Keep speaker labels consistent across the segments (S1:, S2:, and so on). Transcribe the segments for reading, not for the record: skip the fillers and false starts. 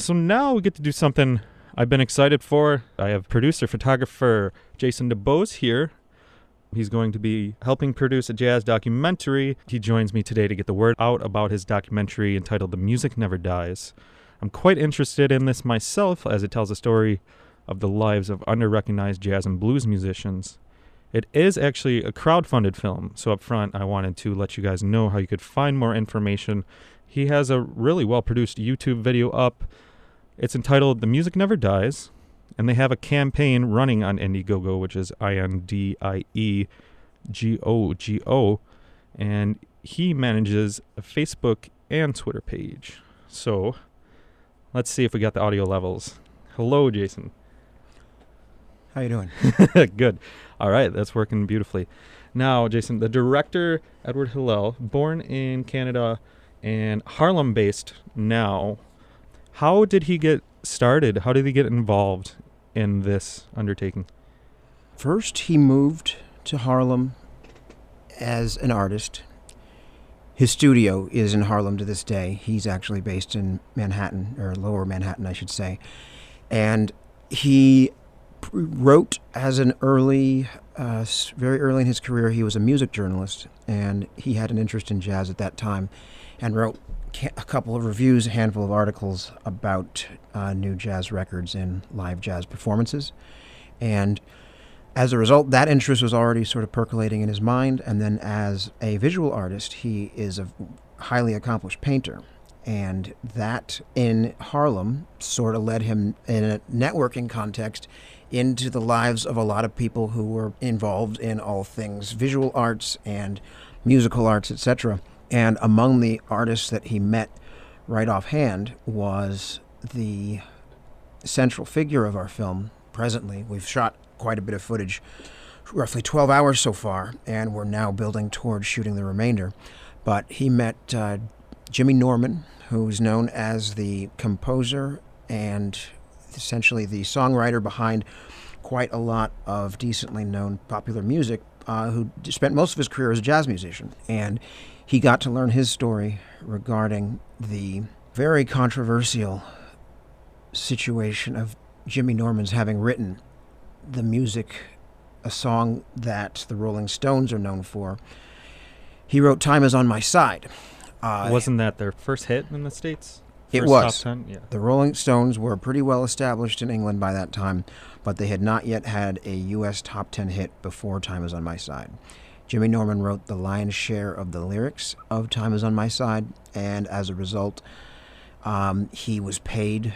S1: So now we get to do something I've been excited for. I have producer, photographer Jason DeBose here. He's going to be helping produce a jazz documentary. He joins me today to get the word out about his documentary entitled The Music Never Dies. I'm quite interested in this myself as it tells a story of the lives of under-recognized jazz and blues musicians. It is actually a crowdfunded film, so up front I wanted to let you guys know how you could find more information. He has a really well-produced YouTube video up. It's entitled The Music Never Dies, and they have a campaign running on Indiegogo, which is INDIEGOGO, and he manages a Facebook and Twitter page. So let's see if we got the audio levels. Hello, Jason.
S2: How you doing?
S1: Good. All right, that's working beautifully. Now, Jason, the director, Edward Hillel, born in Canada and Harlem-based now, how did he get started? How did he get involved in this undertaking?
S2: First, he moved to Harlem as an artist. His studio is in Harlem to this day. He's actually based in Manhattan, or Lower Manhattan, I should say. And he wrote as an very early in his career. He was a music journalist, and he had an interest in jazz at that time, and wrote a couple of reviews, a handful of articles about new jazz records and live jazz performances. And as a result, that interest was already sort of percolating in his mind. And then as a visual artist, he is a highly accomplished painter. And that in Harlem sort of led him in a networking context into the lives of a lot of people who were involved in all things visual arts and musical arts, etc. And among the artists that he met right offhand was the central figure of our film presently. We've shot quite a bit of footage, roughly 12 hours so far, and we're now building towards shooting the remainder. But he met Jimmy Norman, who's known as the composer and essentially the songwriter behind quite a lot of decently known popular music, who spent most of his career as a jazz musician. And he got to learn his story regarding the very controversial situation of Jimmy Norman's having written the music, a song that the Rolling Stones are known for. He wrote Time Is On My Side.
S1: Wasn't that their first hit in the States?
S2: It was.
S1: Top 10? Yeah.
S2: The Rolling Stones were pretty well established in England by that time, but they had not yet had a U.S. top 10 hit before Time Is On My Side. Jimmy Norman wrote the lion's share of the lyrics of Time Is On My Side, and as a result, he was paid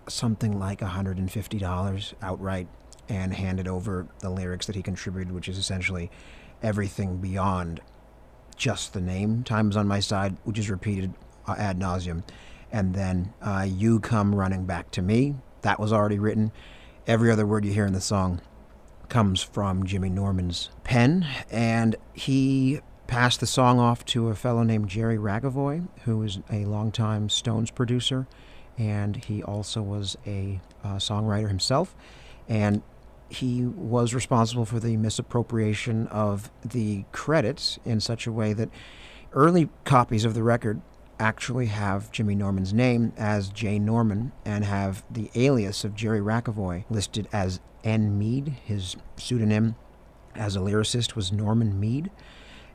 S2: something like $150 outright and handed over the lyrics that he contributed, which is essentially everything beyond just the name, Time Is On My Side, which is repeated ad nauseum. And then You Come Running Back to Me, that was already written. Every other word you hear in the song comes from Jimmy Norman's pen, and he passed the song off to a fellow named Jerry Ragavoy, who is a longtime Stones producer, and he also was a songwriter himself, and he was responsible for the misappropriation of the credits in such a way that early copies of the record actually have Jimmy Norman's name as J. Norman and have the alias of Jerry Ragavoy listed as N. Mead. His pseudonym as a lyricist was Norman Mead.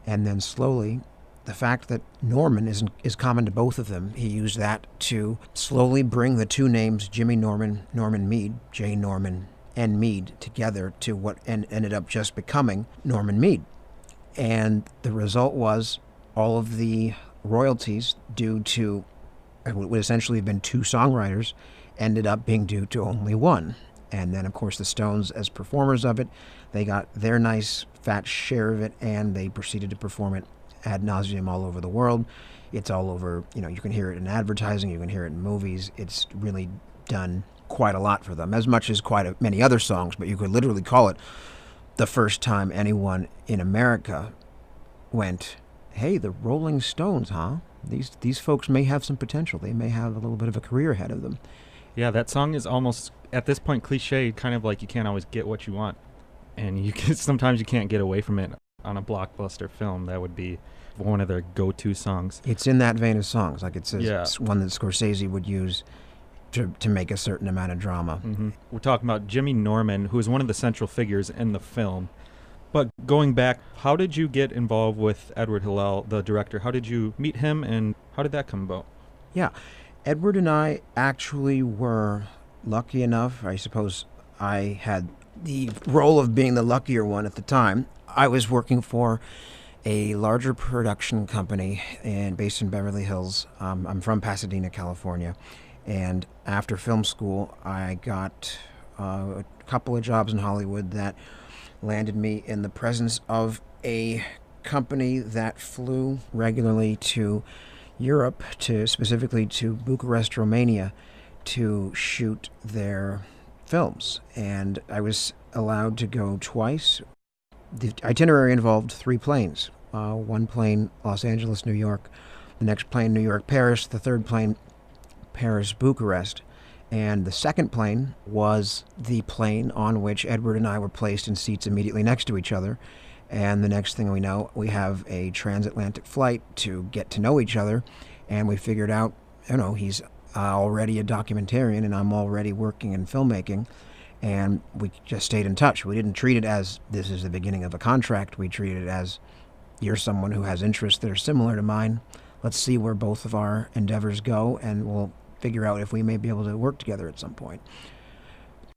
S2: And then slowly, the fact that Norman is common to both of them, he used that to slowly bring the two names Jimmy Norman, Norman Mead, J. Norman, N. Mead together to what ended up just becoming Norman Mead. And the result was all of the royalties due to what would essentially have been two songwriters ended up being due to only one. And then, of course, the Stones, as performers of it, they got their nice fat share of it, and they proceeded to perform it ad nauseum all over the world. It's all over, you can hear it in advertising, you can hear it in movies. It's really done quite a lot for them, as much as many other songs, but you could literally call it the first time anyone in America went, hey, the Rolling Stones, huh? These folks may have some potential. They may have a little bit of a career ahead of them.
S1: Yeah, that song is almost, at this point, cliche, kind of like you can't always get what you want. And sometimes you can't get away from it on a blockbuster film. That would be one of their go-to songs.
S2: It's in that vein of songs. Like it's
S1: Yeah.
S2: one that Scorsese would use to make a certain amount of drama.
S1: We're talking about Jimmy Norman, who is one of the central figures in the film. But going back, how did you get involved with Edward Hillel, the director? How did you meet him, and how did that come about?
S2: Yeah. Edward and I actually were lucky enough. I suppose I had the role of being the luckier one at the time. I was working for a larger production company based in Beverly Hills. I'm from Pasadena, California. And after film school, I got a couple of jobs in Hollywood that landed me in the presence of a company that flew regularly to Europe, specifically to Bucharest, Romania, to shoot their films. And I was allowed to go twice. The itinerary involved 3 planes. One plane, Los Angeles, New York. The next plane, New York, Paris. The third plane, Paris, Bucharest. And the second plane was the plane on which Edward and I were placed in seats immediately next to each other. And the next thing we know, we have a transatlantic flight to get to know each other. And we figured out, he's already a documentarian and I'm already working in filmmaking. And we just stayed in touch. We didn't treat it as this is the beginning of a contract. We treated it as you're someone who has interests that are similar to mine. Let's see where both of our endeavors go, and we'll figure out if we may be able to work together at some point.